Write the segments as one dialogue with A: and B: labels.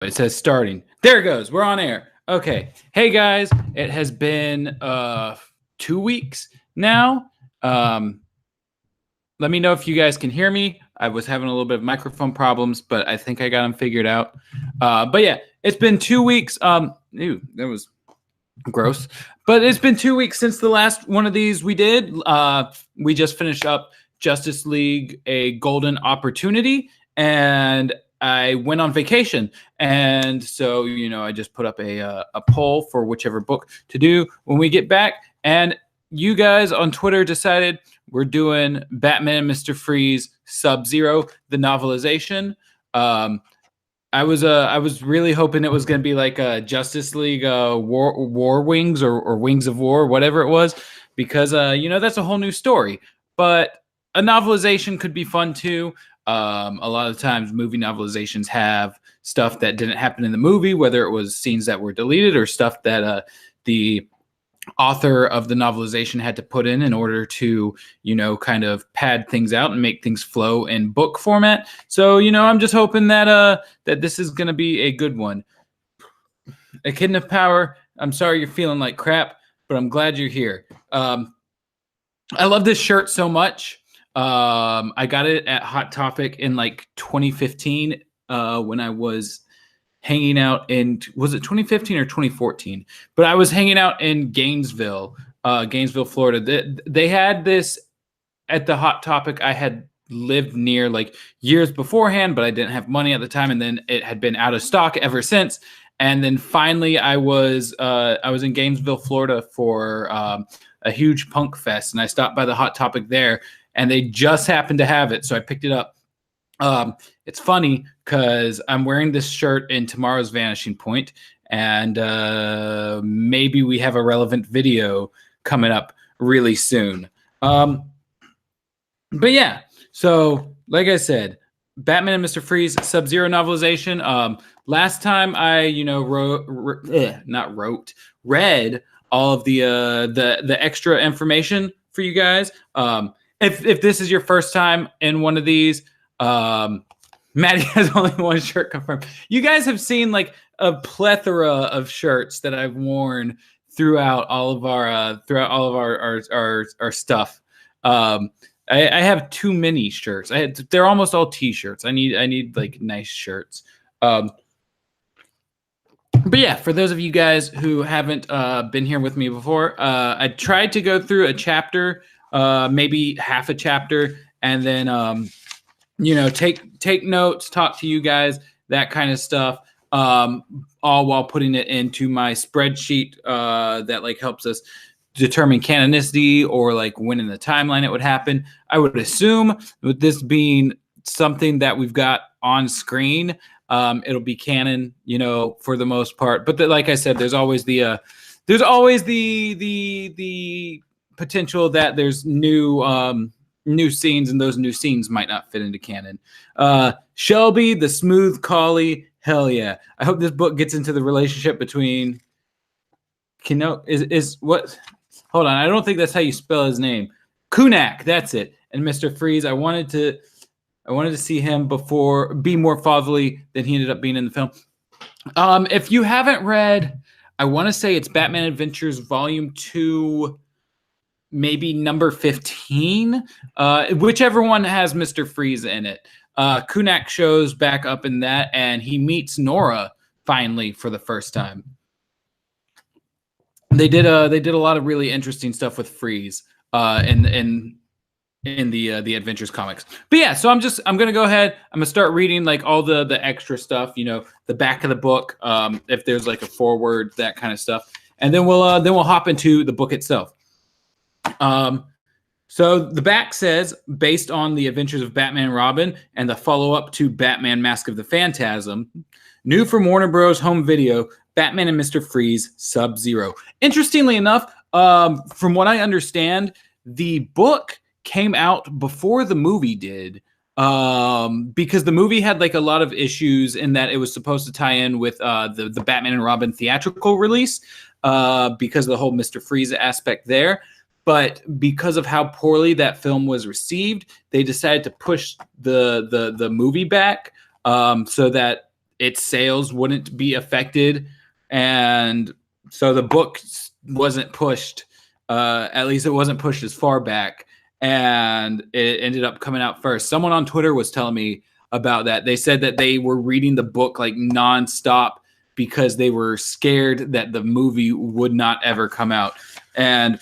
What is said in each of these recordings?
A: It says starting. There it goes. We're on air. Okay. Hey guys, it has been 2 weeks now. Let me know if you guys can hear me. I was having a little bit of microphone problems, but I think I got them figured out. But yeah, it's been 2 weeks. Ew, that was gross. But it's been 2 weeks since the last one of these we did. We just finished up Justice League: A Golden Opportunity, and I went on vacation. And so, I just put up a poll for whichever book to do when we get back. And you guys on Twitter decided we're doing Batman and Mr. Freeze SubZero, the novelization. I was really hoping it was going to be like a Justice League War Wings or Wings of War, whatever it was, because that's a whole new story. But a novelization could be fun too. A lot of times movie novelizations have stuff that didn't happen in the movie, whether it was scenes that were deleted or stuff that the author of the novelization had to put in order to, kind of pad things out and make things flow in book format. So, I'm just hoping that that this is going to be a good one. A Kid of Power, I'm sorry you're feeling like crap, but I'm glad you're here. I love this shirt so much. I got it at Hot Topic in like 2015 when I was hanging out in, was it 2015 or 2014? But I was hanging out in Gainesville, Florida. They had this at the Hot Topic. I had lived near like years beforehand, but I didn't have money at the time. And then it had been out of stock ever since. And then finally I was in Gainesville, Florida for a huge punk fest. And I stopped by the Hot Topic there and they just happened to have it. So I picked it up. It's funny because I'm wearing this shirt in Tomorrow's Vanishing Point, and maybe we have a relevant video coming up really soon. But yeah, so like I said, Batman and Mr. Freeze SubZero novelization. Last time I, read all of the extra information for you guys. If this is your first time in one of these, Maddie has only one shirt confirmed. You guys have seen like a plethora of shirts that I've worn throughout all of our stuff. I have too many shirts. They're almost all t-shirts. I need like nice shirts. But yeah, for those of you guys who haven't been here with me before, I tried to go through a chapter, maybe half a chapter, and then take notes, talk to you guys, that kind of stuff, all while putting it into my spreadsheet that like helps us determine canonicity or like when in the timeline it would happen. I would assume with this being something that we've got on screen, it'll be canon, for the most part. But like I said, there's always the potential that there's new scenes, and those new scenes might not fit into canon. Shelby, the smooth collie, hell yeah. I hope this book gets into the relationship between is what? Hold on, I don't think that's how you spell his name. Kunak, that's it. And Mr. Freeze, I wanted to see him be more fatherly than he ended up being in the film. If you haven't read, I want to say it's Batman Adventures Volume 2, maybe number 15, whichever one has Mr. Freeze in it. Kunak shows back up in that, and he meets Nora finally for the first time. They did a lot of really interesting stuff with Freeze in the Adventures comics. But yeah, so I'm gonna go ahead. I'm gonna start reading like all the extra stuff, the back of the book, if there's like a foreword, that kind of stuff, and then we'll hop into the book itself. So the back says, based on the adventures of Batman and Robin and the follow-up to Batman Mask of the Phantasm, new from Warner Bros. Home Video, Batman and Mr. Freeze SubZero. Interestingly enough, from what I understand, the book came out before the movie did, because the movie had like a lot of issues in that it was supposed to tie in with the Batman and Robin theatrical release, because of the whole Mr. Freeze aspect there. But because of how poorly that film was received, they decided to push the movie back, so that its sales wouldn't be affected, and so the book wasn't pushed. At least it wasn't pushed as far back, and it ended up coming out first. Someone on Twitter was telling me about that. They said that they were reading the book like nonstop because they were scared that the movie would not ever come out. And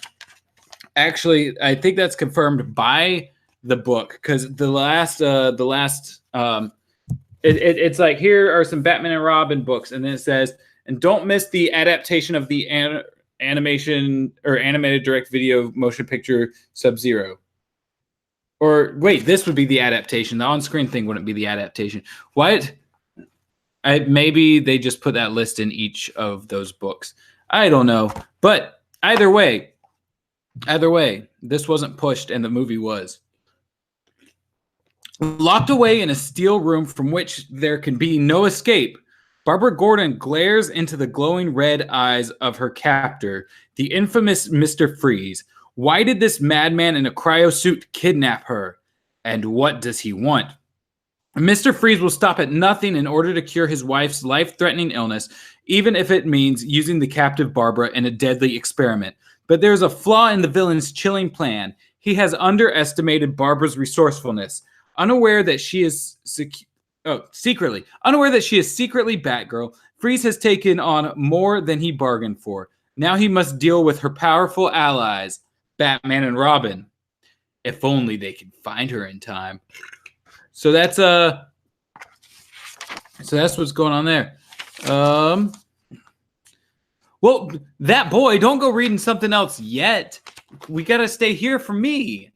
A: actually, I think that's confirmed by the book, because it's like, here are some Batman and Robin books, and then it says, and don't miss the adaptation of the animation or animated direct video motion picture SubZero. Or wait, this would be the adaptation. The on-screen thing wouldn't be the adaptation. What? Maybe they just put that list in each of those books. I don't know. But either way, this wasn't pushed and the movie was. Locked away in a steel room from which there can be no escape, Barbara Gordon glares into the glowing red eyes of her captor, the infamous Mr. Freeze. Why did this madman in a cryosuit kidnap her? And what does he want? Mr. Freeze will stop at nothing in order to cure his wife's life-threatening illness, even if it means using the captive Barbara in a deadly experiment. But there's a flaw in the villain's chilling plan. He has underestimated Barbara's resourcefulness. Unaware that she is secretly Batgirl, Freeze has taken on more than he bargained for. Now he must deal with her powerful allies, Batman and Robin. If only they can find her in time. So that's what's going on there. Well, that boy, don't go reading something else yet. We gotta stay here for me.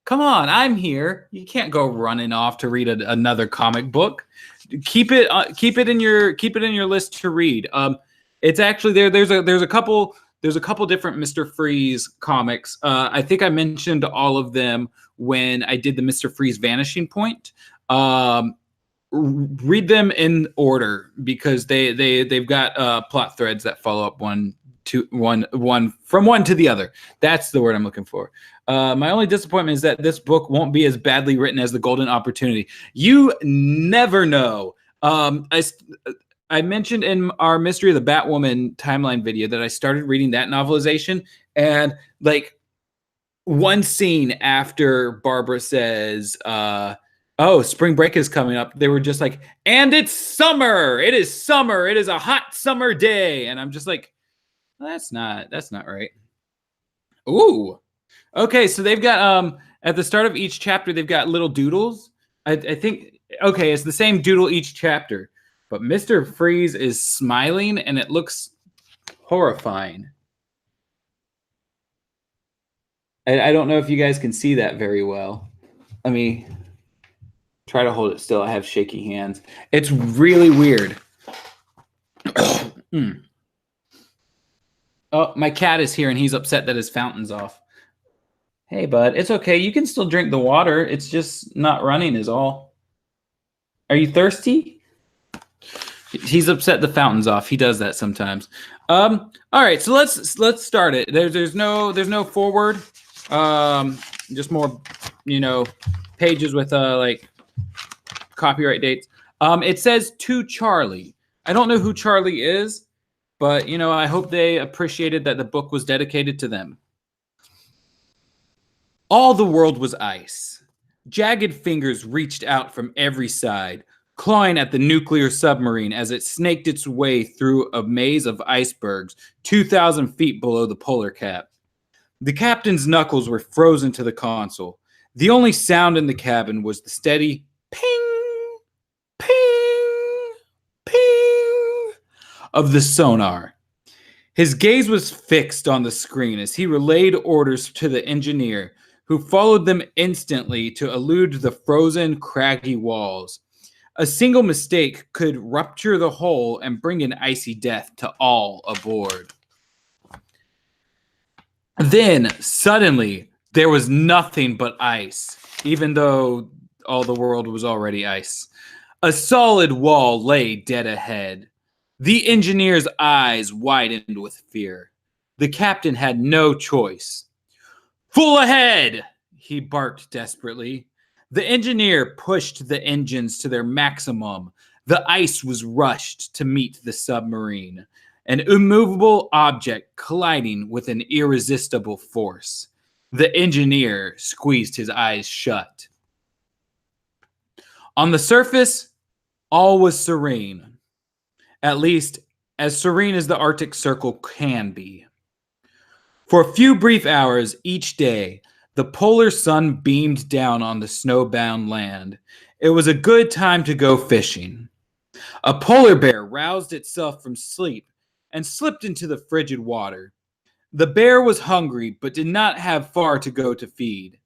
A: Come on, I'm here. You can't go running off to read another comic book. Keep it in your list to read. It's actually there. There's a couple different Mr. Freeze comics. I think I mentioned all of them when I did the Mr. Freeze Vanishing Point. Read them in order because they've got plot threads that follow up one from one to the other. That's the word I'm looking for. My only disappointment is that this book won't be as badly written as The Golden Opportunity. You never know. I mentioned in our Mystery of the Batwoman timeline video that I started reading that novelization, and like one scene after Barbara says, oh, spring break is coming up, they were just like, and it's summer. It is summer. It is a hot summer day. And I'm just like, well, that's not right. Ooh. Okay, so they've got at the start of each chapter, they've got little doodles. I think, okay, it's the same doodle each chapter, but Mr. Freeze is smiling and it looks horrifying. I don't know if you guys can see that very well. Let me try to hold it still. I have shaky hands. It's really weird. Oh, my cat is here and he's upset that his fountain's off. Hey, bud, it's okay. You can still drink the water. It's just not running is all. Are you thirsty? He's upset the fountain's off. He does that sometimes. All right, so let's start it. There's no forward. Just more, pages with like copyright dates. It says to Charlie. I don't know who Charlie is, but I hope they appreciated that the book was dedicated to them. All the world was ice. Jagged fingers reached out from every side, clawing at the nuclear submarine as it snaked its way through a maze of icebergs 2,000 feet below the polar cap. The captain's knuckles were frozen to the console. The only sound in the cabin was the steady ping, ping, ping of the sonar. His gaze was fixed on the screen as he relayed orders to the engineer, who followed them instantly to elude the frozen, craggy walls. A single mistake could rupture the hull and bring an icy death to all aboard. Then, suddenly, there was nothing but ice, even though all the world was already ice. A solid wall lay dead ahead. The engineer's eyes widened with fear. The captain had no choice. Full ahead, he barked desperately. The engineer pushed the engines to their maximum. The ice was rushed to meet the submarine, an immovable object colliding with an irresistible force. The engineer squeezed his eyes shut. On the surface, all was serene, at least as serene as the Arctic Circle can be. For a few brief hours each day, the polar sun beamed down on the snowbound land. It was a good time to go fishing. A polar bear roused itself from sleep and slipped into the frigid water. The bear was hungry but did not have far to go to feed.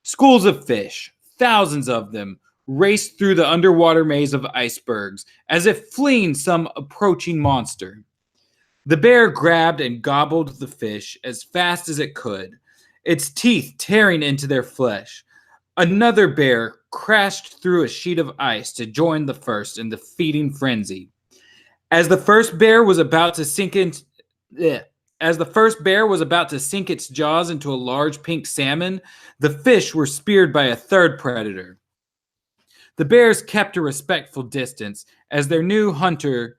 A: Schools of fish, thousands of them, raced through the underwater maze of icebergs as if fleeing some approaching monster. The bear grabbed and gobbled the fish as fast as it could, its teeth tearing into their flesh. Another bear crashed through a sheet of ice to join the first in the feeding frenzy. As the first bear was about to sink its jaws into a large pink salmon, the fish were speared by a third predator. The bears kept a respectful distance as this new hunter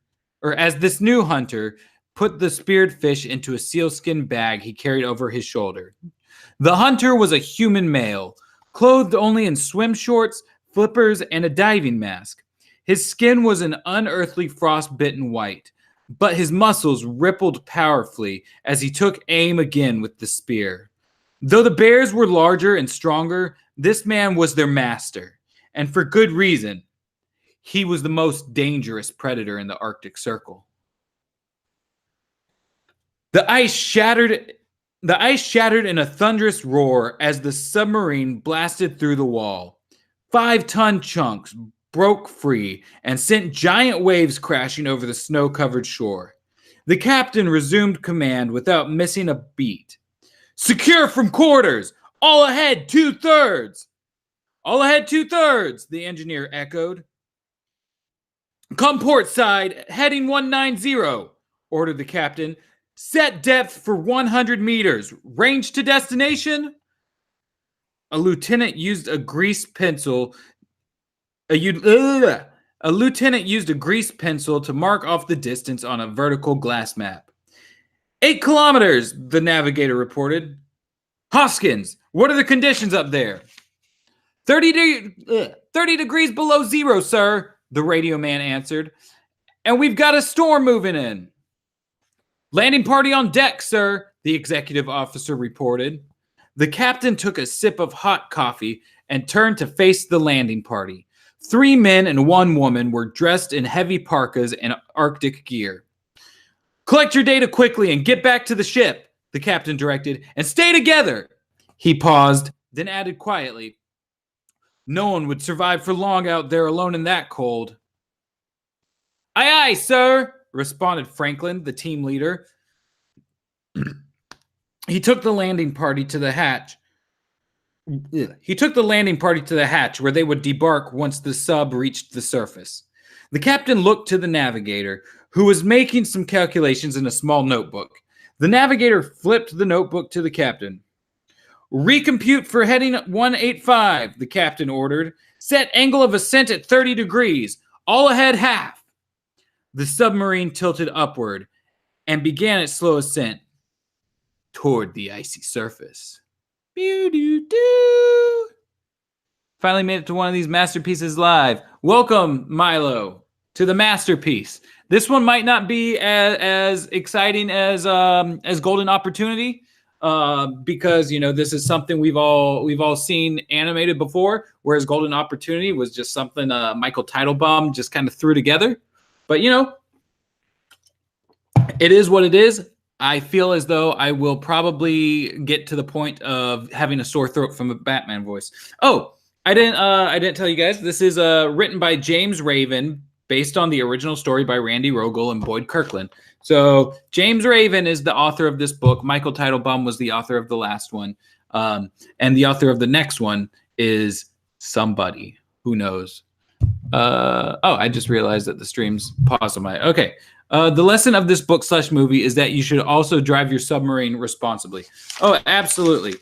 A: put the speared fish into a sealskin bag he carried over his shoulder. The hunter was a human male, clothed only in swim shorts, flippers, and a diving mask. His skin was an unearthly frost-bitten white, but his muscles rippled powerfully as he took aim again with the spear. Though the bears were larger and stronger, this man was their master, and for good reason. He was the most dangerous predator in the Arctic Circle. The ice shattered in a thunderous roar as the submarine blasted through the wall. 5-ton chunks broke free and sent giant waves crashing over the snow-covered shore. The captain resumed command without missing a beat. "Secure from quarters! All ahead 2/3! All ahead 2/3! The engineer echoed. "Come port side, heading 190, ordered the captain. "Set depth for 100 meters. Range to destination?" A lieutenant used a grease pencil. A lieutenant used a grease pencil to mark off the distance on a vertical glass map. 8 kilometers, the navigator reported. "Hoskins, what are the conditions up there?" 30 degrees below zero, sir, the radio man answered. "And we've got a storm moving in." "Landing party on deck, sir," the executive officer reported. The captain took a sip of hot coffee and turned to face the landing party. 3 men and 1 woman were dressed in heavy parkas and Arctic gear. "Collect your data quickly and get back to the ship," the captain directed, "and stay together." He paused, then added quietly, "No one would survive for long out there alone in that cold." "Aye, aye, sir," responded Franklin, the team leader. He took the landing party to the hatch where they would debark once the sub reached the surface. The captain looked to the navigator, who was making some calculations in a small notebook. The navigator flipped the notebook to the captain. "Recompute for heading 185, the captain ordered. "Set angle of ascent at 30 degrees. All ahead half." The submarine tilted upward and began its slow ascent toward the icy surface. Pew-doo-doo. Finally made it to one of these masterpieces live. Welcome, Milo, to the masterpiece. This one might not be as exciting as Golden Opportunity, because this is something we've all seen animated before, whereas Golden Opportunity was just something Michael Teitelbaum just kind of threw together. But it is what it is. I feel as though I will probably get to the point of having a sore throat from a Batman voice. Oh, I didn't tell you guys. This is written by James Raven, based on the original story by Randy Rogel and Boyd Kirkland. So James Raven is the author of this book. Michael Teitelbaum was the author of the last one. And the author of the next one is somebody. Who knows? I just realized that the stream's paused on my... Okay. The lesson of this book/movie is that you should also drive your submarine responsibly. Oh, absolutely.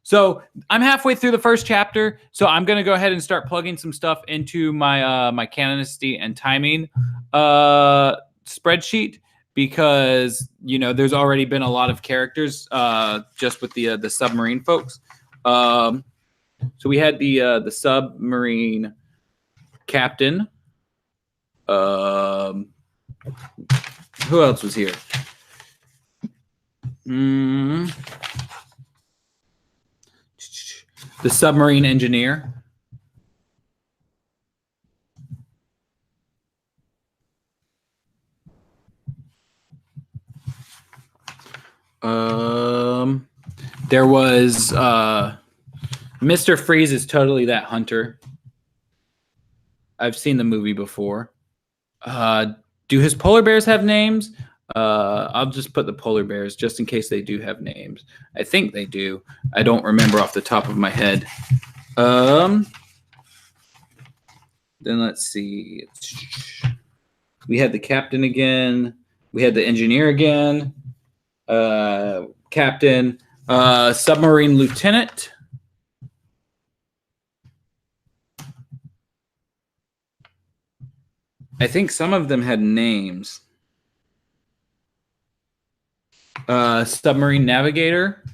A: So I'm halfway through the first chapter, so I'm gonna go ahead and start plugging some stuff into my my canonicity and timing spreadsheet, because there's already been a lot of characters just with the submarine folks. So we had the submarine captain. Who else was here? The submarine engineer. There was Mr. Freeze is totally that hunter. I've seen the movie before. Do his polar bears have names? I'll just put the polar bears just in case they do have names. I think they do. I don't remember off the top of my head. Then let's see. We had the captain again. We had the engineer again. Captain. Submarine lieutenant. I think some of them had names. Submarine navigator.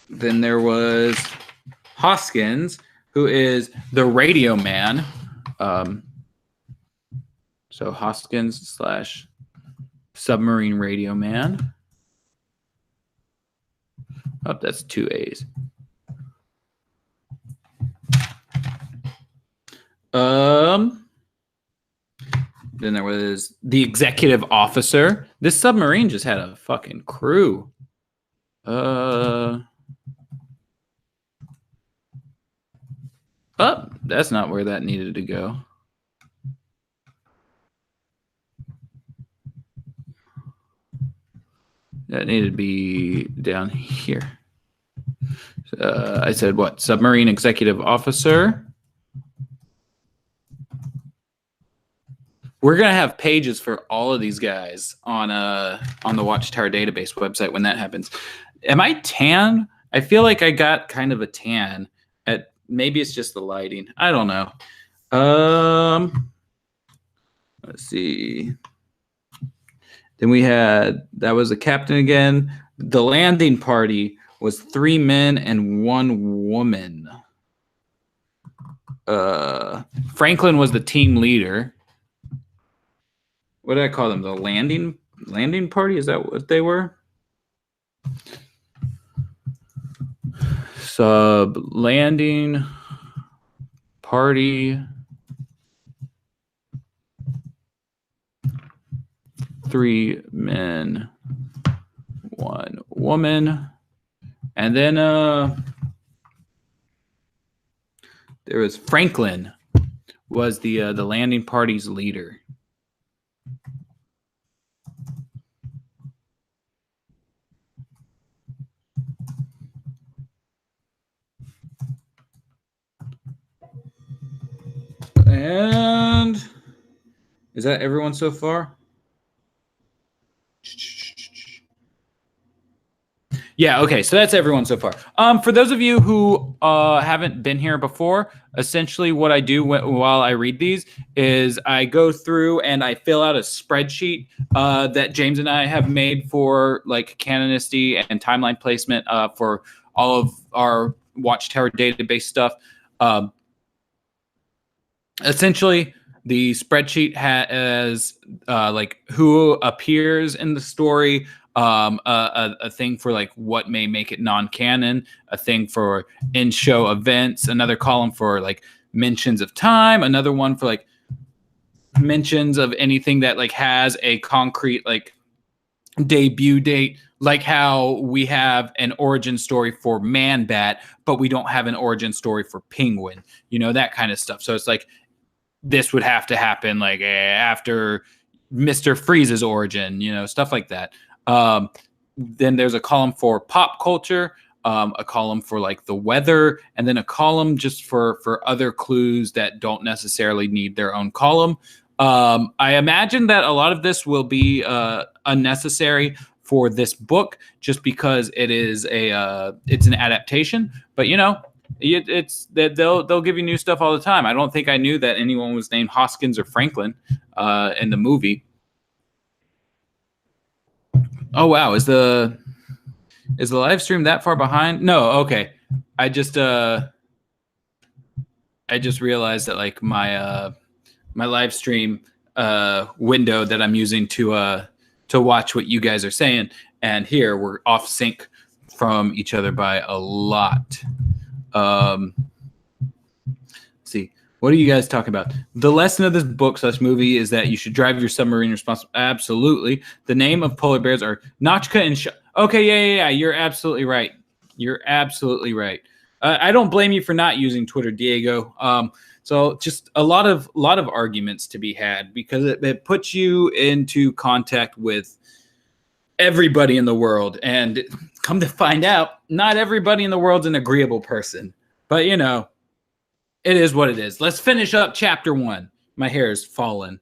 A: Then there was Hoskins, who is the radio man. So Hoskins / submarine radio man. Oh, that's 2 A's. Then there was the executive officer. This submarine just had a fucking crew. Oh, that's not where that needed to go. That needed to be down here. I said what? Submarine executive officer. We're gonna have pages for all of these guys on the Watchtower database website when that happens. Am I tan? I feel like I got kind of a tan. Maybe it's just the lighting. I don't know. Let's see. Then we had, that was the captain again. The landing party was 3 men and 1 woman. Franklin was the team leader. What did I call them? The landing party? Is that what they were? Sub landing party. 3 men, 1 woman. And then there was Franklin was the landing party's leader. And is that everyone so far? Yeah, okay, so that's everyone so far. For those of you who haven't been here before, essentially what I do while I read these is I go through and I fill out a spreadsheet that James and I have made for like canonicity and timeline placement for all of our Watchtower database stuff. Essentially, the spreadsheet has like who appears in the story, a thing for like what may make it non-canon, a thing for in-show events, another column for like mentions of time, another one for like mentions of anything that like has a concrete like debut date, like how we have an origin story for Man-Bat, but we don't have an origin story for Penguin, you know, that kind of stuff. So it's like this would have to happen like after Mr. Freeze's origin, you know, stuff like that. Then there's a column for pop culture. a column for like the weather, and then a column just for other clues that don't necessarily need their own column. I imagine that a lot of this will be unnecessary for this book, just because it's an adaptation. But it's that they'll give you new stuff all the time. I don't think I knew that anyone was named Hoskins or Franklin in the movie. Oh wow, is the live stream that far behind? No, okay. I just realized that like my live stream window that I'm using to watch what you guys are saying, and here we're off sync from each other by a lot. Let's see, what are you guys talking about? The lesson of this book / movie is that you should drive your submarine responsibly. Absolutely. The name of polar bears are Notchka and okay, yeah. You're absolutely right. I don't blame you for not using Twitter, Diego. So just a lot of arguments to be had, because it puts you into contact with everybody in the world, and come to find out, not everybody in the world's an agreeable person. But it is what it is. Let's finish up chapter 1. My hair is fallen.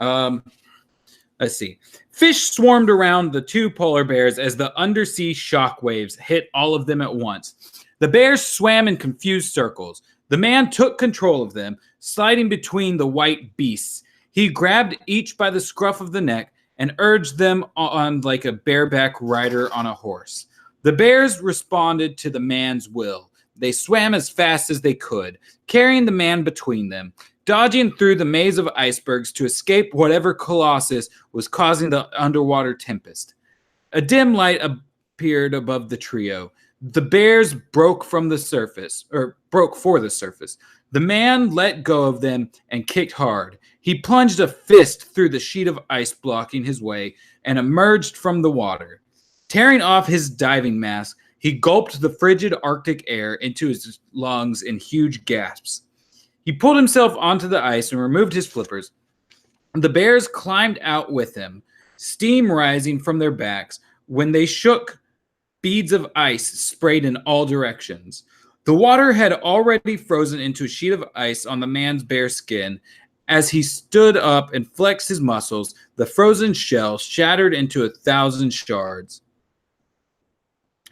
A: Let's see. Fish swarmed around the 2 polar bears as the undersea shock waves hit all of them at once. The bears swam in confused circles. The man took control of them, sliding between the white beasts. He grabbed each by the scruff of the neck and urged them on like a bareback rider on a horse. The bears responded to the man's will. They swam as fast as they could, carrying the man between them, dodging through the maze of icebergs to escape whatever colossus was causing the underwater tempest. A dim light appeared above the trio. The bears broke for the surface. The man let go of them and kicked hard. He plunged a fist through the sheet of ice blocking his way and emerged from the water. Tearing off his diving mask, he gulped the frigid Arctic air into his lungs in huge gasps. He pulled himself onto the ice and removed his flippers. The bears climbed out with him, steam rising from their backs. When they shook, beads of ice sprayed in all directions. The water had already frozen into a sheet of ice on the man's bare skin. As he stood up and flexed his muscles, the frozen shell shattered into 1,000 shards.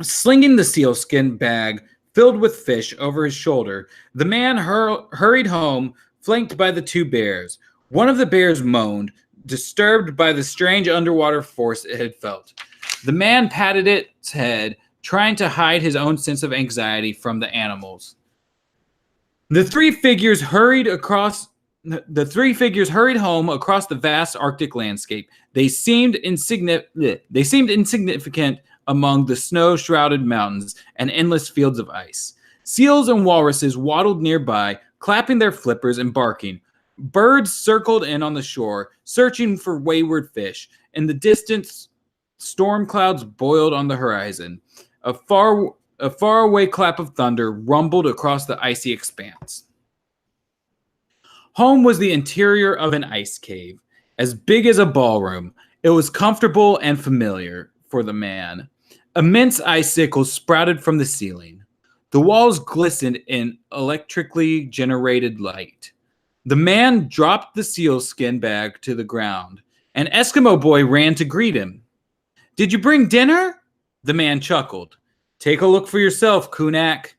A: Slinging the sealskin bag filled with fish over his shoulder, the man hurried home, flanked by the 2 bears. One of the bears moaned, disturbed by the strange underwater force it had felt. The man patted its head, trying to hide his own sense of anxiety from the animals. The three figures hurried home across the vast Arctic landscape. They seemed insignificant among the snow-shrouded mountains and endless fields of ice. Seals and walruses waddled nearby, clapping their flippers and barking. Birds circled in on the shore, searching for wayward fish. In the distance, storm clouds boiled on the horizon. A faraway clap of thunder rumbled across the icy expanse. Home was the interior of an ice cave, as big as a ballroom. It was comfortable and familiar for the man. Immense icicles sprouted from the ceiling. The walls glistened in electrically generated light. The man dropped the sealskin bag to the ground. An Eskimo boy ran to greet him. "Did you bring dinner?" The man chuckled. "Take a look for yourself, Kunak."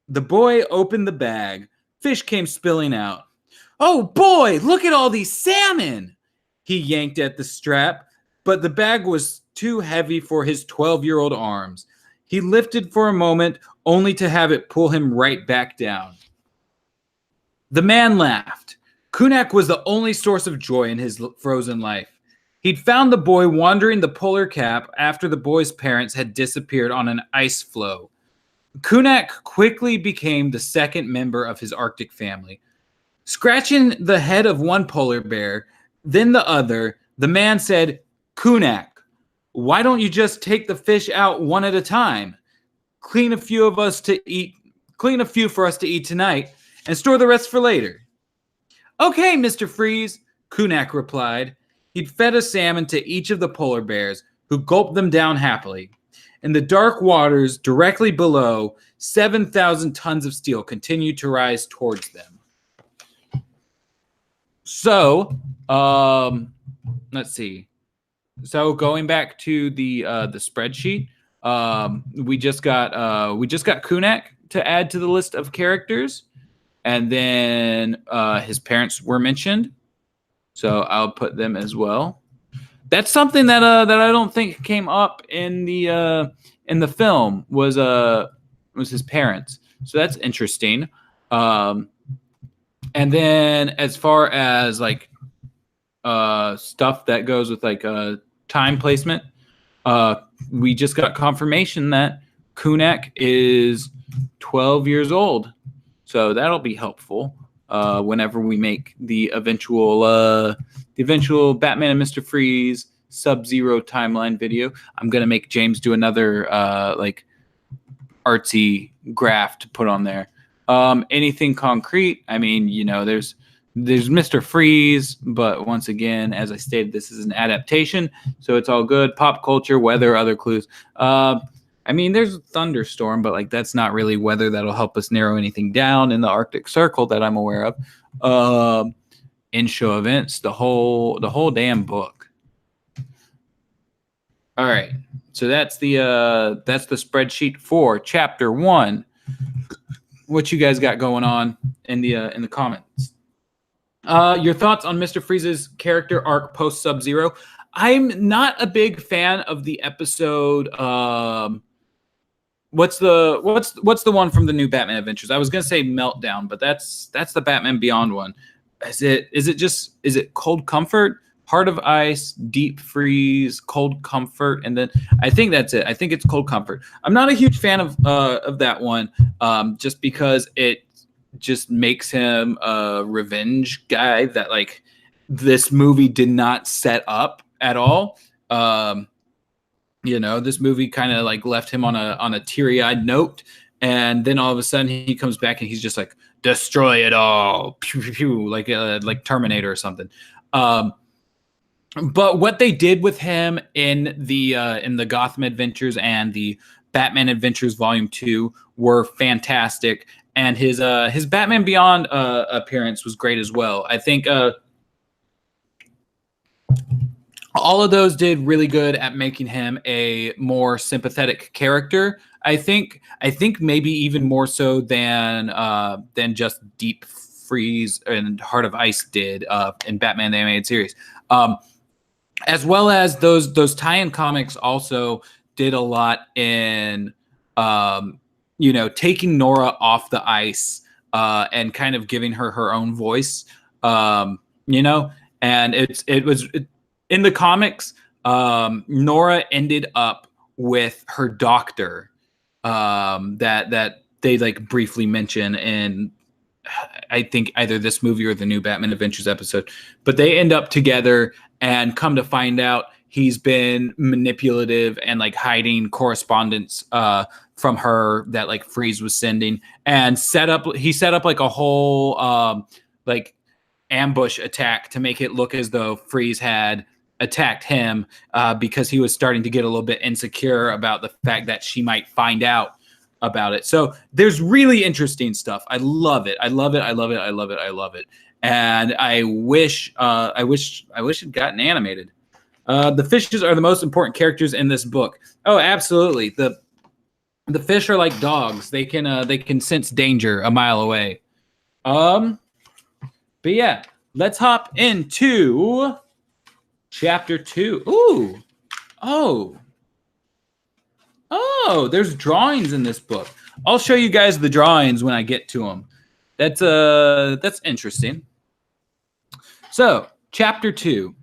A: The boy opened the bag. Fish came spilling out. "Oh boy, look at all these salmon!" He yanked at the strap, but the bag was too heavy for his 12-year-old arms. He lifted for a moment, only to have it pull him right back down. The man laughed. Kunak was the only source of joy in his frozen life. He'd found the boy wandering the polar cap after the boy's parents had disappeared on an ice floe. Kunak quickly became the second member of his Arctic family. Scratching the head of one polar bear, then the other, the man said, "Kunak, why don't you just take the fish out one at a time? Clean a few for us to eat tonight, and store the rest for later." "Okay, Mr. Freeze," Kunak replied. He'd fed a salmon to each of the polar bears, who gulped them down happily. In the dark waters directly below, 7,000 tons of steel continue to rise towards them. So, let's see. So going back to the spreadsheet, we just got Kunak to add to the list of characters, and then his parents were mentioned. So I'll put them as well. That's something that I don't think came up in the film was his parents. So that's interesting. And then as far as like stuff that goes with like time placement, we just got confirmation that Kunak is 12 years old. So that'll be helpful whenever we make the eventual Batman and Mr. Freeze SubZero timeline video. I'm gonna make James do another like artsy graph to put on there. Anything concrete? I mean, you know, there's Mr. Freeze, but once again, as I stated, this is an adaptation, so it's all good. Pop culture, weather, other clues. I mean, there's a thunderstorm, but like that's not really weather that'll help us narrow anything down in the Arctic Circle that I'm aware of. In-show events, the whole damn book. All right, so that's the spreadsheet for chapter 1. What you guys got going on in the comments? Your thoughts on Mr. Freeze's character arc post SubZero? I'm not a big fan of the episode. What's the one from the new Batman Adventures? I was gonna say Meltdown, but that's the Batman Beyond one. Is it Cold Comfort, Heart of Ice, Deep Freeze, Cold Comfort, and then I think that's it. I think it's Cold Comfort. I'm not a huge fan of that one, just because it just makes him a revenge guy that like this movie did not set up at all. You know, this movie kind of like left him on a teary-eyed note, and then all of a sudden he comes back and he's just like, destroy it all, pew, pew, pew, like Terminator or something. But what they did with him in the Gotham Adventures and the Batman Adventures Volume 2 were fantastic, and his Batman Beyond appearance was great as well. I think all of those did really good at making him a more sympathetic character. I think maybe even more so than just Deep Freeze and Heart of Ice did in Batman the Animated Series. As well as those tie-in comics also did a lot in you know, taking Nora off the ice and kind of giving her own voice. You know, and it was in the comics, Nora ended up with her doctor that they like briefly mention in, I think, either this movie or the new Batman Adventures episode. But they end up together, and come to find out he's been manipulative and like hiding correspondence from her that like Freeze was sending, and he set up like a whole like ambush attack to make it look as though Freeze had attacked him because he was starting to get a little bit insecure about the fact that she might find out about it. So there's really interesting stuff. I love it. And I wish it gotten animated. The fishes are the most important characters in this book. Oh, absolutely. The fish are like dogs. They can sense danger a mile away. But yeah, let's hop into chapter 2. Ooh. Oh, there's drawings in this book. I'll show you guys the drawings when I get to them. That's interesting. So, chapter 2.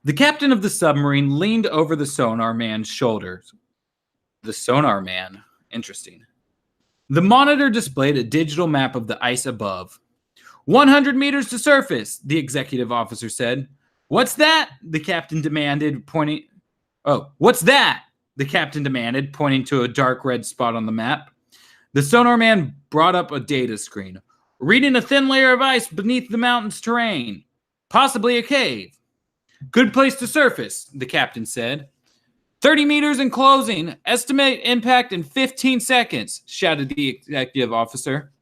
A: The captain of the submarine leaned over the sonar man's shoulders. The sonar man. Interesting. The monitor displayed a digital map of the ice above. 100 meters to surface, the executive officer said. What's that? The captain demanded, pointing. Oh, what's that? The captain demanded, pointing to a dark red spot on the map. The sonar man brought up a data screen, reading a thin layer of ice beneath the mountain's terrain. Possibly a cave. Good place to surface, the captain said. 30 meters in closing. Estimate impact in 15 seconds, shouted the executive officer.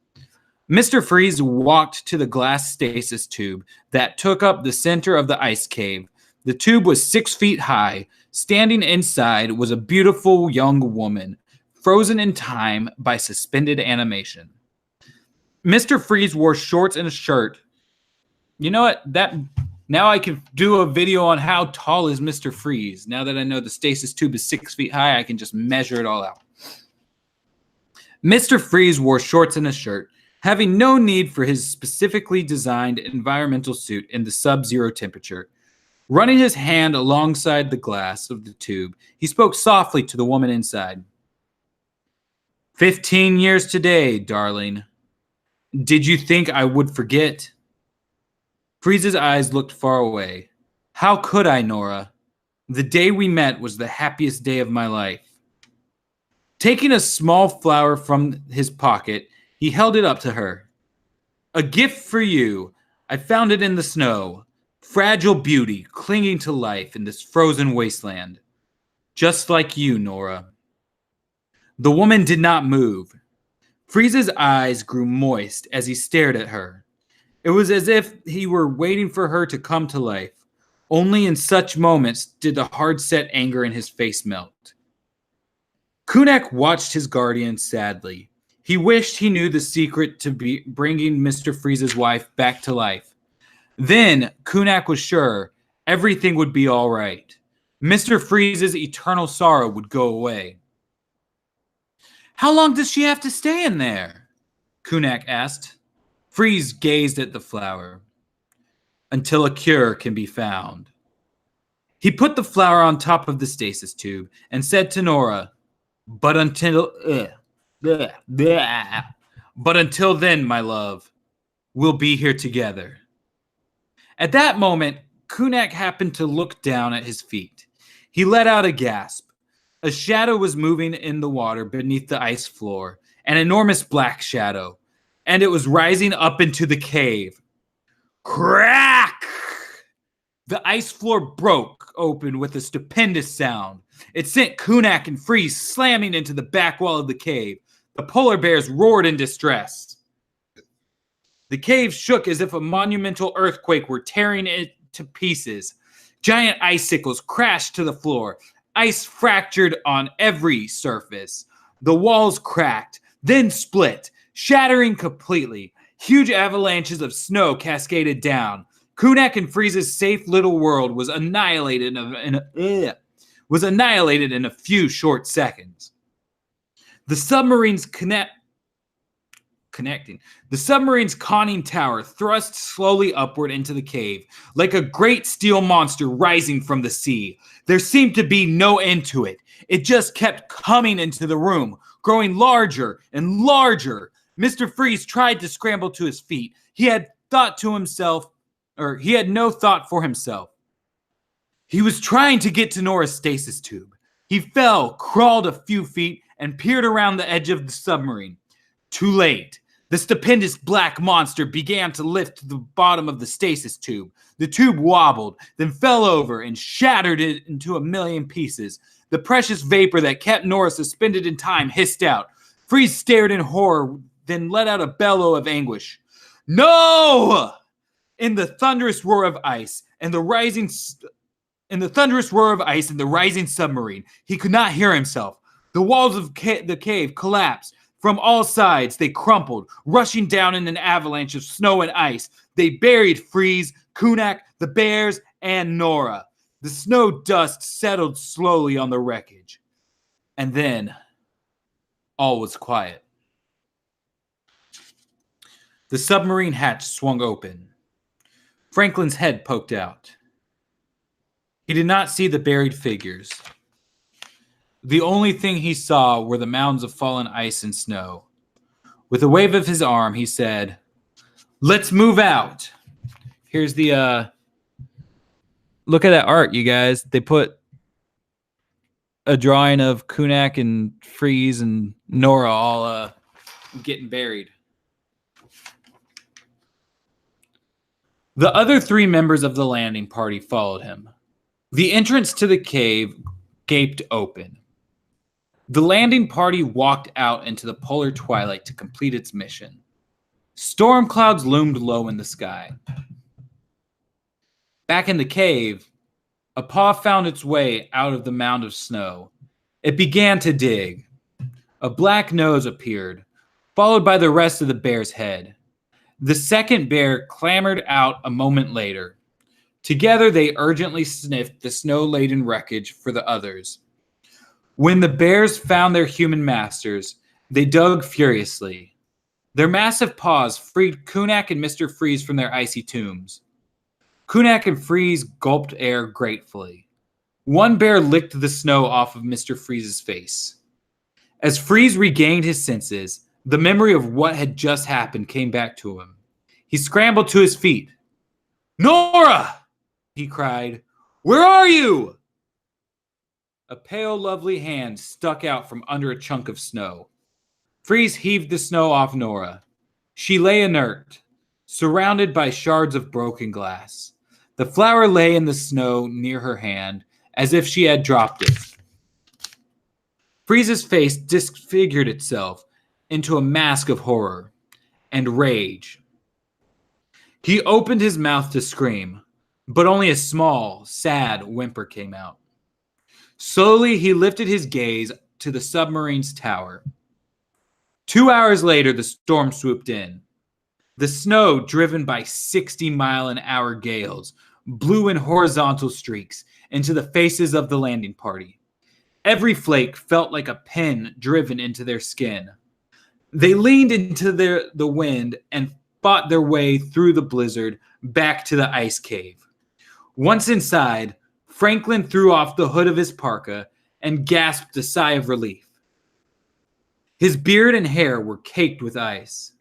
A: Mr. Freeze walked to the glass stasis tube that took up the center of the ice cave. The tube was 6 feet high. Standing inside was a beautiful young woman, frozen in time by suspended animation. Mr. Freeze wore shorts and a shirt. You know what? Now I can do a video on how tall is Mr. Freeze. Now that I know the stasis tube is 6 feet high, I can just measure it all out. Mr. Freeze wore shorts and a shirt, having no need for his specifically designed environmental suit in the sub-zero temperature. Running his hand alongside the glass of the tube, he spoke softly to the woman inside. 15 years today, darling. Did you think I would forget? Freeze's eyes looked far away. How could I, Nora? The day we met was the happiest day of my life. Taking a small flower from his pocket, he held it up to her. A gift for you. I found it in the snow. Fragile beauty clinging to life in this frozen wasteland. Just like you, Nora. The woman did not move. Freeze's eyes grew moist as he stared at her. It was as if he were waiting for her to come to life. Only in such moments did the hard-set anger in his face melt. Kunak watched his guardian sadly. He wished he knew the secret to bringing Mr. Freeze's wife back to life. Then, Kunak was sure everything would be all right. Mr. Freeze's eternal sorrow would go away. How long does she have to stay in there? Kunak asked. Freeze gazed at the flower. Until a cure can be found. He put the flower on top of the stasis tube and said to Nora, But until then, my love, we'll be here together. At that moment, Kunak happened to look down at his feet. He let out a gasp. A shadow was moving in the water beneath the ice floor, an enormous black shadow, and it was rising up into the cave. Crack! The ice floor broke open with a stupendous sound. It sent Kunak and Freeze slamming into the back wall of the cave. The polar bears roared in distress. The cave shook as if a monumental earthquake were tearing it to pieces. Giant icicles crashed to the floor. Ice fractured on every surface. The walls cracked, then split, shattering completely. Huge avalanches of snow cascaded down. Kunak and Freeze's safe little world was annihilated in a few short seconds. The submarine's The submarine's conning tower thrust slowly upward into the cave, like a great steel monster rising from the sea. There seemed to be no end to it. It just kept coming into the room, growing larger and larger. Mr. Freeze tried to scramble to his feet. He had no thought for himself. He was trying to get to Nora's stasis tube. He fell, crawled a few feet, and peered around the edge of the submarine. Too late. The stupendous black monster began to lift to the bottom of the stasis tube. The tube wobbled, then fell over and shattered it into a million pieces. The precious vapor that kept Nora suspended in time hissed out. Freeze stared in horror, then let out a bellow of anguish. No! In the thunderous roar of ice and the rising submarine, he could not hear himself. The walls of the cave collapsed. From all sides, they crumpled, rushing down in an avalanche of snow and ice. They buried Freeze, Kunak, the bears, and Nora. The snow dust settled slowly on the wreckage. And then, all was quiet. The submarine hatch swung open. Franklin's head poked out. He did not see the buried figures. The only thing he saw were the mounds of fallen ice and snow. With a wave of his arm, he said, "Let's move out." Here's the, look at that art, you guys. They put a drawing of Kunak and Freeze and Nora all getting buried. The other three members of the landing party followed him. The entrance to the cave gaped open. The landing party walked out into the polar twilight to complete its mission. Storm clouds loomed low in the sky. Back in the cave, a paw found its way out of the mound of snow. It began to dig. A black nose appeared, followed by the rest of the bear's head. The second bear clambered out a moment later. Together, they urgently sniffed the snow-laden wreckage for the others. When the bears found their human masters, they dug furiously. Their massive paws freed Kunak and Mr. Freeze from their icy tombs. Kunak and Freeze gulped air gratefully. One bear licked the snow off of Mr. Freeze's face. As Freeze regained his senses, the memory of what had just happened came back to him. He scrambled to his feet. "Nora!" he cried. "Where are you?" A pale, lovely hand stuck out from under a chunk of snow. Freeze heaved the snow off Nora. She lay inert, surrounded by shards of broken glass. The flower lay in the snow near her hand, as if she had dropped it. Freeze's face disfigured itself into a mask of horror and rage. He opened his mouth to scream, but only a small, sad whimper came out. Slowly, he lifted his gaze to the submarine's tower. 2 hours later, the storm swooped in. The snow, driven by 60-mile-an-hour gales, blew in horizontal streaks into the faces of the landing party. Every flake felt like a pin driven into their skin. They leaned into the wind and fought their way through the blizzard back to the ice cave. Once inside, Franklin threw off the hood of his parka and gasped a sigh of relief. His beard and hair were caked with ice.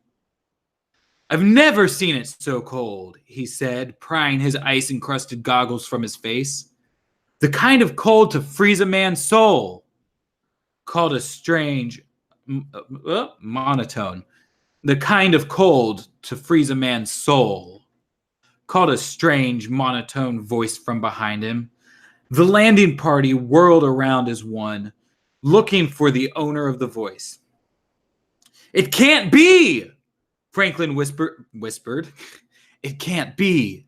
A: "I've never seen it so cold," he said, prying his ice-encrusted goggles from his face. "The kind of cold to freeze a man's soul," called a strange monotone. "The kind of cold to freeze a man's soul," called a strange monotone voice from behind him. The landing party whirled around as one, looking for the owner of the voice. "It can't be!" Franklin whispered. "It can't be,"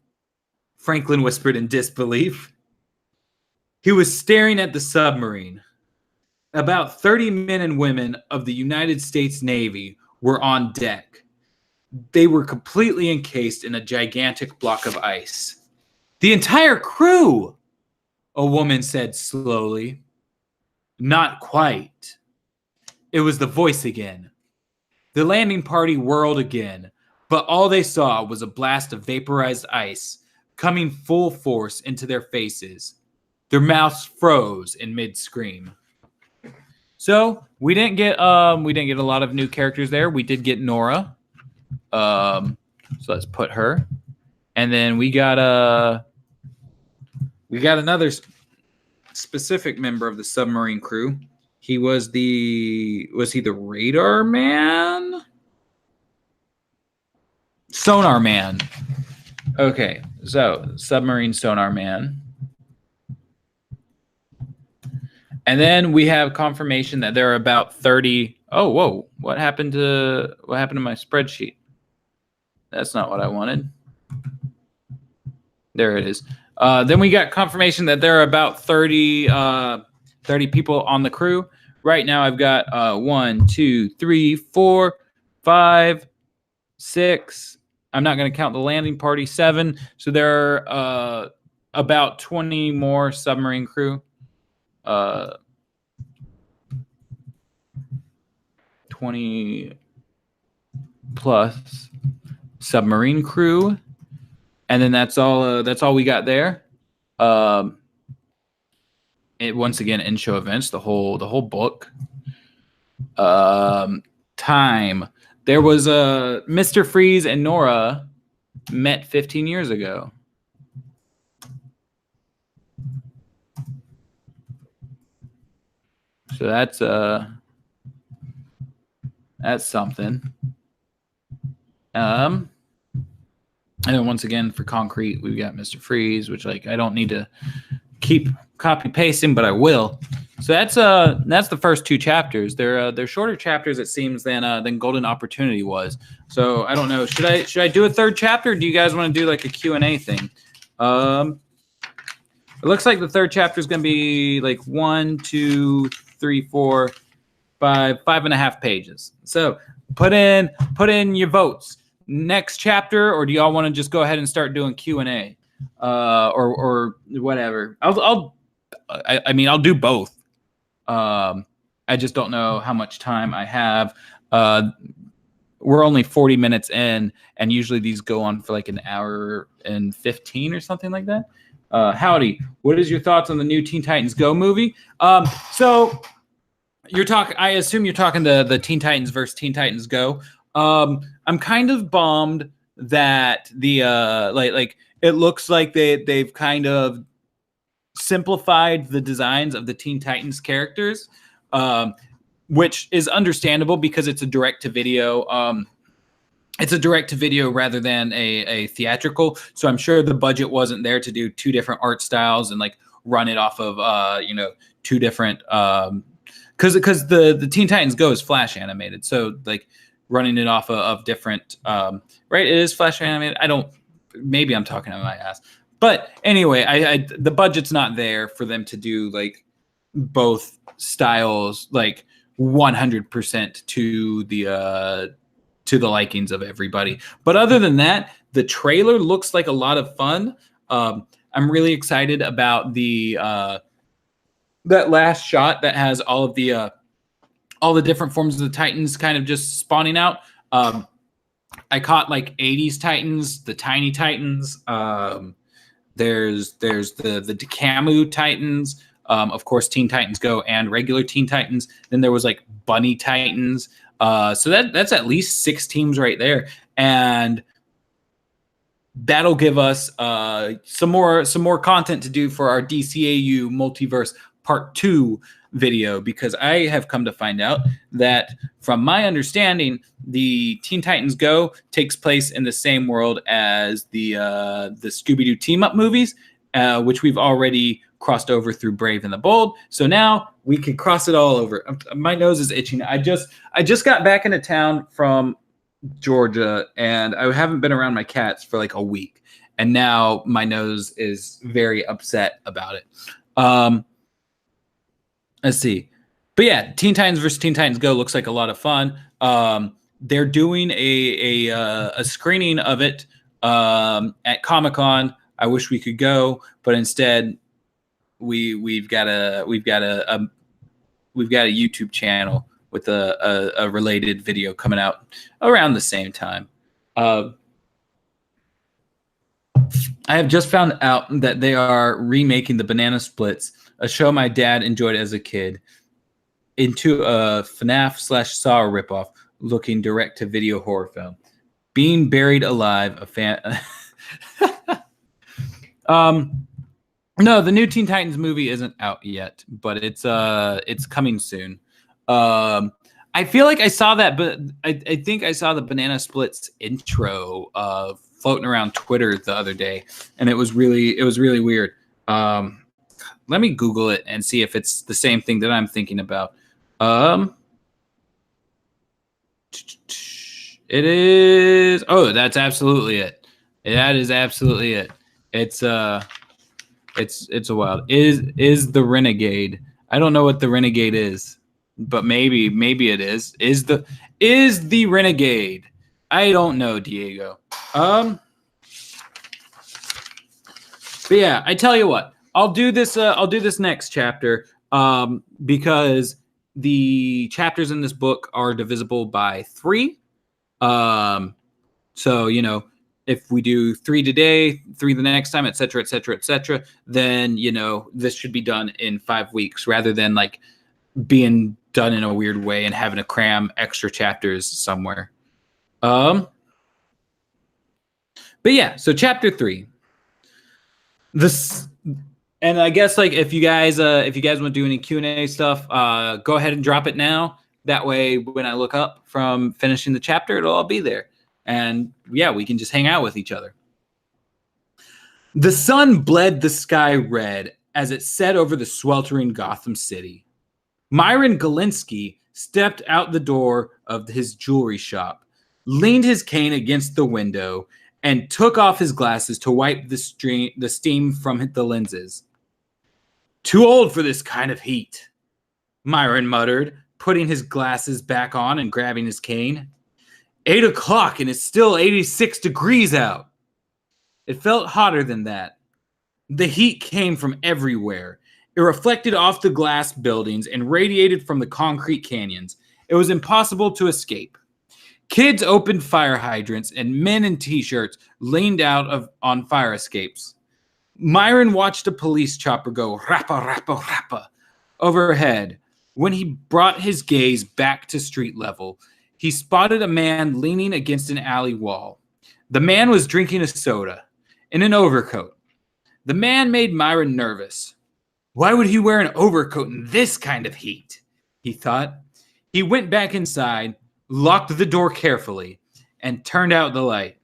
A: Franklin whispered in disbelief. He was staring at the submarine. About 30 men and women of the United States Navy were on deck. They were completely encased in a gigantic block of ice. "The entire crew," a woman said slowly. "Not quite." It was the voice again. The landing party whirled again, but all they saw was a blast of vaporized ice coming full force into their faces. Their mouths froze in mid-scream. So we didn't get a lot of new characters there. We did get Nora. So let's put her, and then we got another specific member of the submarine crew. He was he the radar man? Sonar man. Okay, so submarine sonar man. And then we have confirmation that there are about 30. Oh, whoa. What happened to my spreadsheet? That's not what I wanted. There it is. Then we got confirmation that there are about 30 people on the crew. Right now I've got 1, 2, 3, 4, 5, 6. I'm not going to count the landing party, 7. So there are about 20 more submarine crew. 20 plus submarine crew, and then that's all we got there. It once again in show events, the whole book. Time. There was Mr. Freeze and Nora met 15 years ago. So that's something. And then once again for concrete, we've got Mr. Freeze, which I don't need to keep copy pasting, but I will. So that's the first 2 chapters. They're shorter chapters, it seems, than Golden Opportunity was. So I don't know. Should I do a 3rd chapter? Or do you guys want to do like a Q&A thing? It looks like the 3rd chapter is going to be like 1, 2, 3, 4, 5, 5.5 pages. So put in your votes. Next chapter, or do y'all want to just go ahead and start doing Q&A, or whatever? I mean, I'll do both. I just don't know how much time I have. We're only 40 minutes in, and usually these go on for like an hour and 15 or something like that. Howdy, what is your thoughts on the new Teen Titans Go movie? So you're talking, I assume you're talking the Teen Titans versus Teen Titans Go. I'm kind of bummed that the like it looks like they've kind of simplified the designs of the Teen Titans characters, which is understandable because it's a direct-to-video. It's a direct-to-video rather than a theatrical. So I'm sure the budget wasn't there to do 2 different art styles and like run it off of 2 different because the Teen Titans Go is Flash animated. So like running it off of different right, it is Flash animated. Maybe I'm talking out my ass. But anyway, the budget's not there for them to do like both styles like 100% to the likings of everybody. But other than that, the trailer looks like a lot of fun. I'm really excited about that last shot that has all the different forms of the Titans kind of just spawning out. I caught like 80s Titans, the Tiny Titans. There's the DCAU Titans. Of course, Teen Titans Go and regular Teen Titans. Then there was like Bunny Titans. So that's at least 6 teams right there, and that'll give us some more content to do for our DCAU Multiverse Part 2 video, because I have come to find out that, from my understanding, the Teen Titans Go takes place in the same world as the Scooby-Doo team-up movies, which we've already crossed over through Brave and the Bold. So now we can cross it all over. My nose is itching. I just got back into town from Georgia, and I haven't been around my cats for like a week, and now my nose is very upset about it. Let's see. But yeah, Teen Titans versus Teen Titans Go looks like a lot of fun. They're doing a screening of it at Comic-Con. I wish we could go, but instead we've got a YouTube channel with a related video coming out around the same time. I have just found out that they are remaking the Banana Splits, a show my dad enjoyed as a kid, into a FNAF/Saw ripoff looking direct-to-video horror film. Being Buried Alive, a fan... No, the new Teen Titans movie isn't out yet, but it's coming soon. I feel like I saw that, but I think I saw the Banana Splits intro floating around Twitter the other day, and it was really weird. Let me Google it and see if it's the same thing that I'm thinking about. It is. Oh, that's absolutely it. That is absolutely it. It's a wild. Is the Renegade? I don't know what the Renegade is, but maybe it is. Is the Renegade? I don't know, Diego. But yeah, I tell you what. I'll do this next chapter because the chapters in this book are divisible by 3. So, if we do 3 today, 3 the next time, et cetera, then, this should be done in 5 weeks rather than like being done in a weird way and having to cram extra chapters somewhere. But yeah, so chapter 3. And I guess like if you guys want to do any Q&A stuff, go ahead and drop it now. That way, when I look up from finishing the chapter, it'll all be there. And yeah, we can just hang out with each other. The sun bled the sky red as it set over the sweltering Gotham City. Myron Galinsky stepped out the door of his jewelry shop, leaned his cane against the window, and took off his glasses to wipe the steam from the lenses. "Too old for this kind of heat," Myron muttered, putting his glasses back on and grabbing his cane. 8 o'clock and it's still 86 degrees out. It felt hotter than that. The heat came from everywhere. It reflected off the glass buildings and radiated from the concrete canyons. It was impossible to escape. Kids opened fire hydrants and men in t-shirts leaned out on fire escapes. Myron watched a police chopper go rappa, rappa, rappa overhead. When he brought his gaze back to street level, he spotted a man leaning against an alley wall. The man was drinking a soda in an overcoat. The man made Myron nervous. Why would he wear an overcoat in this kind of heat? He thought. He went back inside, locked the door carefully, and turned out the light.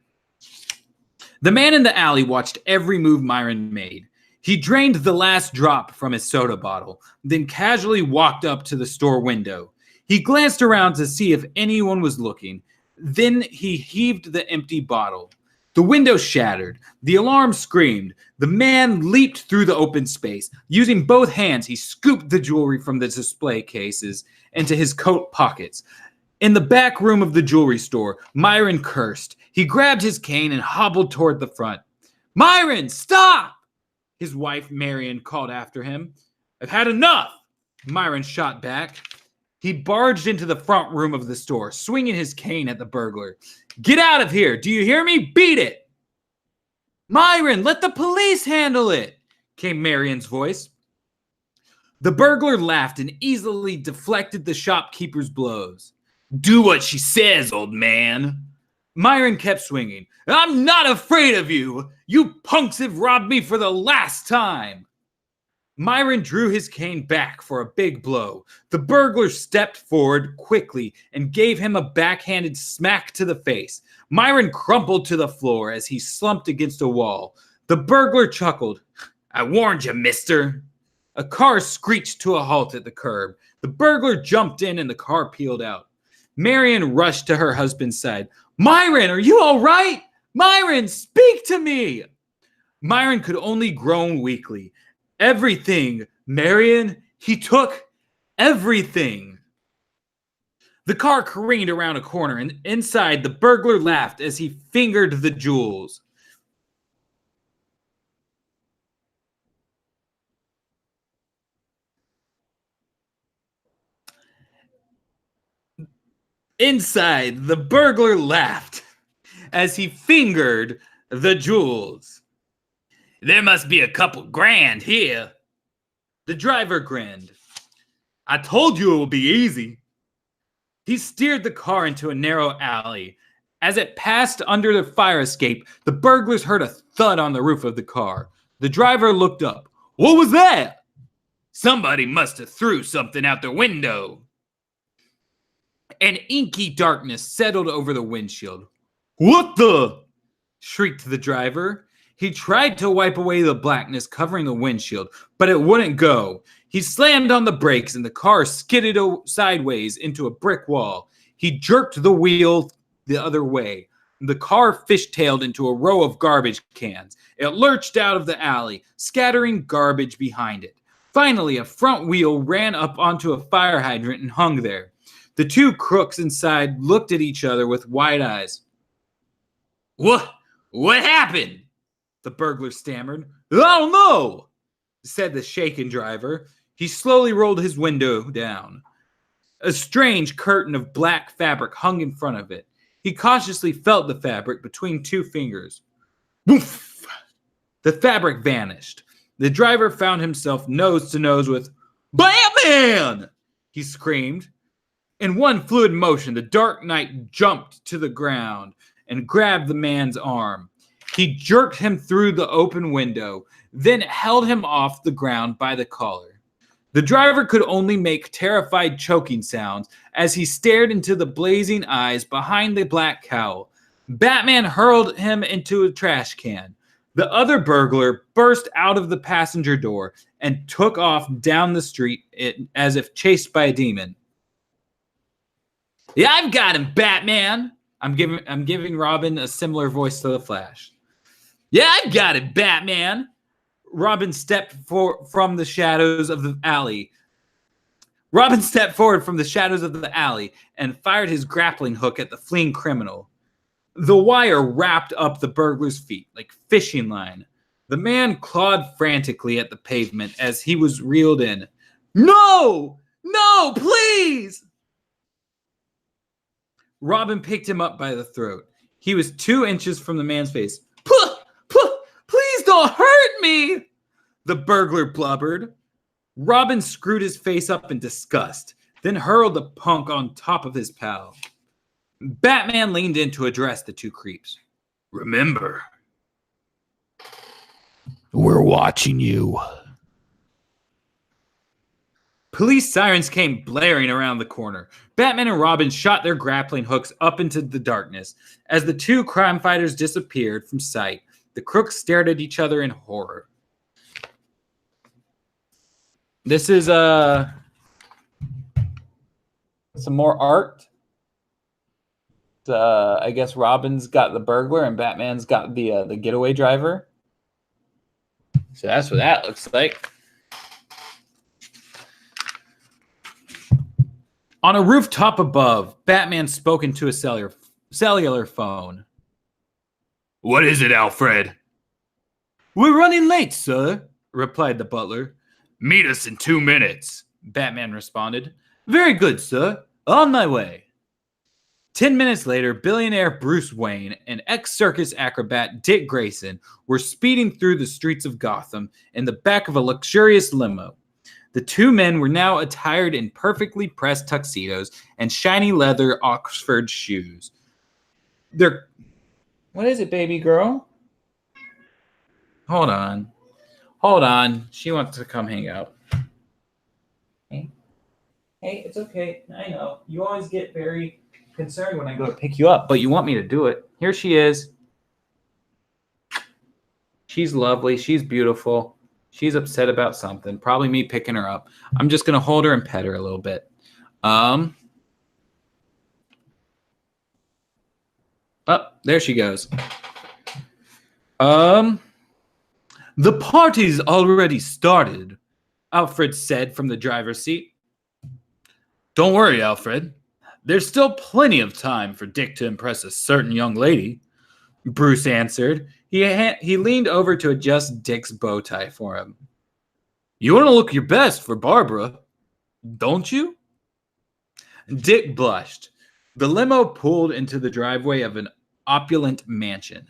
A: The man in the alley watched every move Myron made. He drained the last drop from his soda bottle, then casually walked up to the store window. He glanced around to see if anyone was looking. Then he heaved the empty bottle. The window shattered. The alarm screamed. The man leaped through the open space. Using both hands, he scooped the jewelry from the display cases into his coat pockets. In the back room of the jewelry store, Myron cursed. He grabbed his cane and hobbled toward the front. "Myron, stop!" His wife, Marion, called after him. "I've had enough," Myron shot back. He barged into the front room of the store, swinging his cane at the burglar. "Get out of here! Do you hear me? Beat it!" "Myron, let the police handle it!" came Marion's voice. The burglar laughed and easily deflected the shopkeeper's blows. "Do what she says, old man." Myron kept swinging. "I'm not afraid of you! You punks have robbed me for the last time!" Myron drew his cane back for a big blow. The burglar stepped forward quickly and gave him a backhanded smack to the face. Myron crumpled to the floor as he slumped against a wall. The burglar chuckled. "I warned you, mister." A car screeched to a halt at the curb. The burglar jumped in and the car peeled out. Marion rushed to her husband's side. "Myron, are you all right? Myron, speak to me!" Myron could only groan weakly. "Everything, Marion. He took everything." The car careened around a corner, and inside, the burglar laughed as he fingered the jewels. Inside, the burglar laughed as he fingered the jewels. "There must be a couple grand here." The driver grinned. "I told you it would be easy." He steered the car into a narrow alley. As it passed under the fire escape, the burglars heard a thud on the roof of the car. The driver looked up. "What was that?" "Somebody must have threw something out the window." An inky darkness settled over the windshield. "What the?" shrieked the driver. He tried to wipe away the blackness covering the windshield, but it wouldn't go. He slammed on the brakes and the car skidded sideways into a brick wall. He jerked the wheel the other way. The car fishtailed into a row of garbage cans. It lurched out of the alley, scattering garbage behind it. Finally, a front wheel ran up onto a fire hydrant and hung there. The two crooks inside looked at each other with wide eyes. What happened?" the burglar stammered. "I don't know," said the shaken driver. He slowly rolled his window down. A strange curtain of black fabric hung in front of it. He cautiously felt the fabric between two fingers. Woof! The fabric vanished. The driver found himself nose to nose with Batman! He screamed. In one fluid motion, the Dark Knight jumped to the ground and grabbed the man's arm. He jerked him through the open window, then held him off the ground by the collar. The driver could only make terrified choking sounds as he stared into the blazing eyes behind the black cowl. Batman hurled him into a trash can. The other burglar burst out of the passenger door and took off down the street as if chased by a demon. Yeah, I've got him, Batman. I'm giving Robin a similar voice to the Flash. Yeah, I've got it, Batman. Robin stepped from the shadows of the alley. Robin stepped forward from the shadows of the alley and fired his grappling hook at the fleeing criminal. The wire wrapped up the burglar's feet like fishing line. The man clawed frantically at the pavement as he was reeled in. No! No, please! Robin picked him up by the throat. He was 2 inches from the man's face. Please don't hurt me! The burglar blubbered. Robin screwed his face up in disgust, then hurled the punk on top of his pal. Batman leaned in to address the 2 creeps. Remember, we're watching you. Police sirens came blaring around the corner. Batman and Robin shot their grappling hooks up into the darkness. As the 2 crime fighters disappeared from sight, the crooks stared at each other in horror. This is some more art. I guess Robin's got the burglar and Batman's got the getaway driver. So that's what that looks like. On a rooftop above, Batman spoke into a cellular phone. What is it, Alfred? We're running late, sir, replied the butler. Meet us in 2 minutes, Batman responded. Very good, sir. On my way. 10 minutes later, billionaire Bruce Wayne and ex-circus acrobat Dick Grayson were speeding through the streets of Gotham in the back of a luxurious limo. The 2 men were now attired in perfectly pressed tuxedos and shiny leather Oxford shoes. What is it, baby girl? Hold on. She wants to come hang out. Hey, it's okay. I know. You always get very concerned when I go to pick you up, but you want me to do it. Here she is. She's lovely. She's beautiful. She's upset about something. Probably me picking her up. I'm just going to hold her and pet her a little bit. Oh, there she goes. The party's already started, Alfred said from the driver's seat. Don't worry, Alfred. There's still plenty of time for Dick to impress a certain young lady, Bruce answered. He leaned over to adjust Dick's bow tie for him. You want to look your best for Barbara, don't you? Dick blushed. The limo pulled into the driveway of an opulent mansion.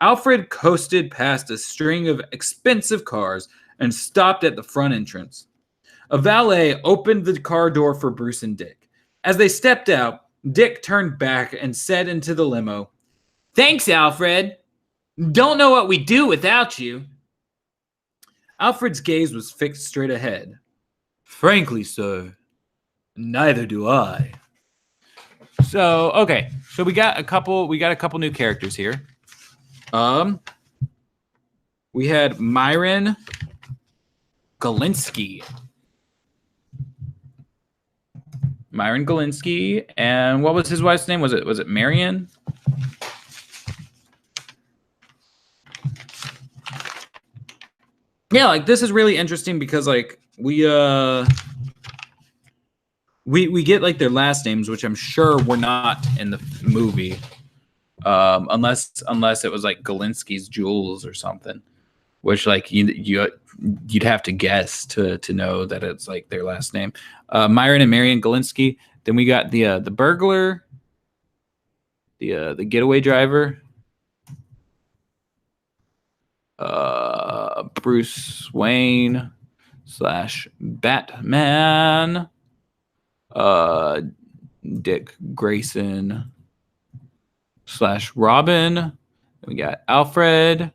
A: Alfred coasted past a string of expensive cars and stopped at the front entrance. A valet opened the car door for Bruce and Dick. As they stepped out, Dick turned back and said into the limo, Thanks, Alfred. Don't know what we'd do without you. Alfred's gaze was fixed straight ahead. Frankly, sir, neither do I. So, okay. So we got a couple new characters here. We had Myron Galinsky. And what was his wife's name? Was it Marion? Yeah, like this is really interesting because like we get like their last names, which I'm sure were not in the movie. Unless it was like Galinsky's Jewels or something, which like you'd have to guess to know that it's like their last name. Myron and Marion Galinsky. Then we got the burglar, the getaway driver, Bruce Wayne / Batman, Dick Grayson / Robin. Then we got Alfred,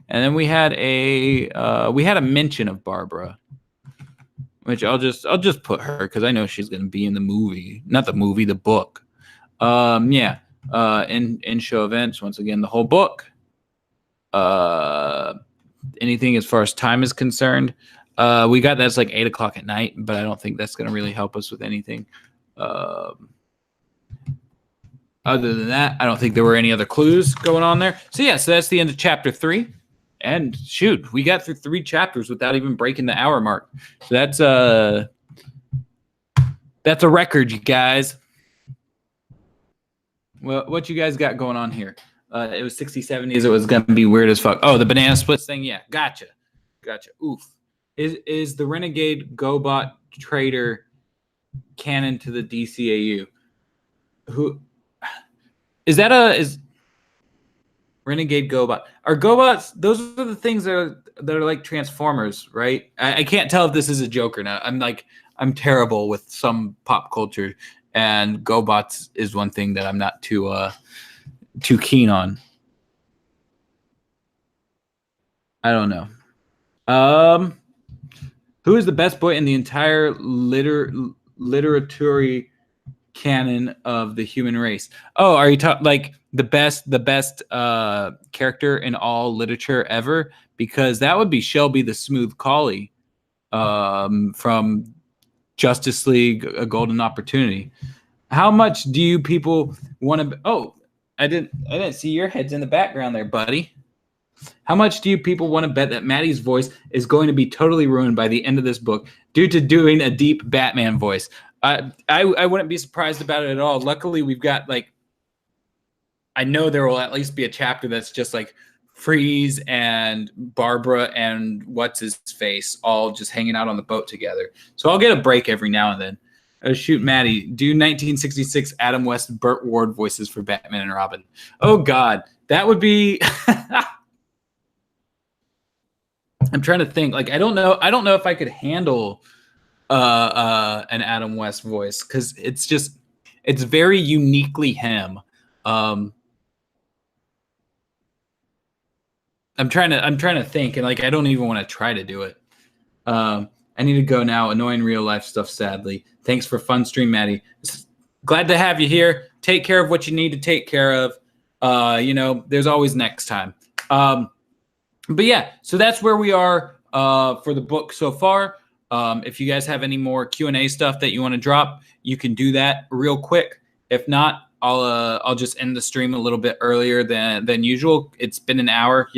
A: and then we had a mention of Barbara, which I'll just put her because I know she's gonna be in the movie, not the movie, the book. In show events once again, the whole book. Anything as far as time is concerned. We got that's like 8 o'clock at night, but I don't think that's going to really help us with anything. Other than that, I don't think there were any other clues going on there. So yeah, so that's the end of chapter 3. And shoot, we got through 3 chapters without even breaking the hour mark. So that's a record, you guys. Well, what you guys got going on here? It was 60, 70s. It was going to be weird as fuck. Oh, the banana splits thing? Yeah, gotcha. Oof. Is the Renegade GoBot trader canon to the DCAU? Who is that? Is Renegade GoBot? Are GoBots? Those are the things that are like Transformers, right? I can't tell if this is a joke or not. I'm terrible with some pop culture, and GoBots is one thing that I'm not too keen on. I don't know. Who is the best boy in the entire literary canon of the human race? Oh, are you talking like the best character in all literature ever? Because that would be Shelby the Smooth Collie from Justice League: A Golden Opportunity. How much do you people want to? Oh, I didn't see your heads in the background there, buddy. How much do you people want to bet that Maddie's voice is going to be totally ruined by the end of this book due to doing a deep Batman voice? I wouldn't be surprised about it at all. Luckily, we've got like, I know there will at least be a chapter that's just like Freeze and Barbara and what's his face all just hanging out on the boat together. So I'll get a break every now and then. Oh, shoot, Maddie, do 1966 Adam West, Burt Ward voices for Batman and Robin. Oh God, that would be. I'm trying to think. Like, I don't know if I could handle an Adam West voice because it's very uniquely him. I'm trying to think, and like I don't even want to try to do it. I need to go now. Annoying real life stuff, sadly. Thanks for fun stream, Maddie. Glad to have you here. Take care of what you need to take care of. There's always next time. But yeah, so that's where we are for the book so far. If you guys have any more Q&A stuff that you want to drop, you can do that real quick. If not, I'll just end the stream a little bit earlier than usual. It's been an hour.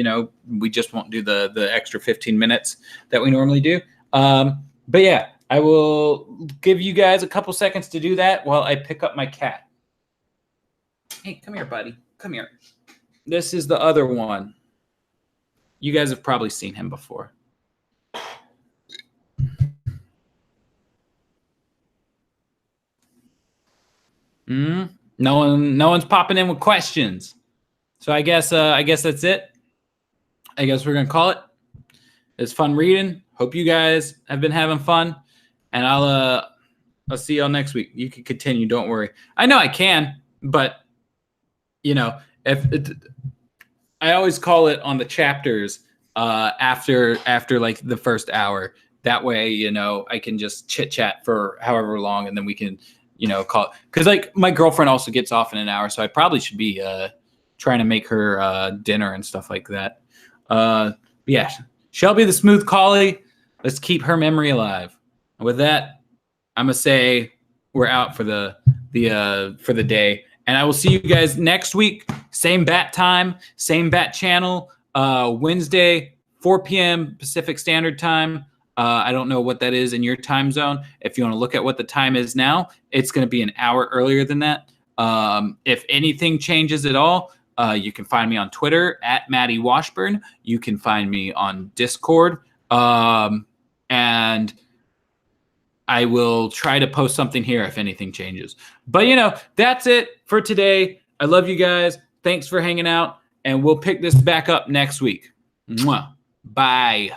A: We just won't do the extra 15 minutes that we normally do. But yeah, I will give you guys a couple seconds to do that while I pick up my cat. Hey, come here, buddy. Come here. This is the other one. You guys have probably seen him before. No one's popping in with questions. So I guess that's it. I guess we're gonna call it. It's fun reading. Hope you guys have been having fun, and I'll see y'all next week. You can continue. Don't worry. I know I can, but I always call it on the chapters after like the first hour. That way, I can just chit chat for however long, and then we can, call it. Because like my girlfriend also gets off in an hour, so I probably should be trying to make her dinner and stuff like that. Yeah, Shelby the Smooth Collie. Let's keep her memory alive. And with that, I'm gonna say we're out for the day. And I will see you guys next week. Same bat time, same bat channel. Wednesday, 4 p.m. Pacific Standard Time. I don't know what that is in your time zone. If you want to look at what the time is now, it's going to be an hour earlier than that. If anything changes at all, you can find me on Twitter at Maddie Washburn. You can find me on Discord. And I will try to post something here if anything changes. But, that's it for today. I love you guys. Thanks for hanging out. And we'll pick this back up next week. Mwah. Bye.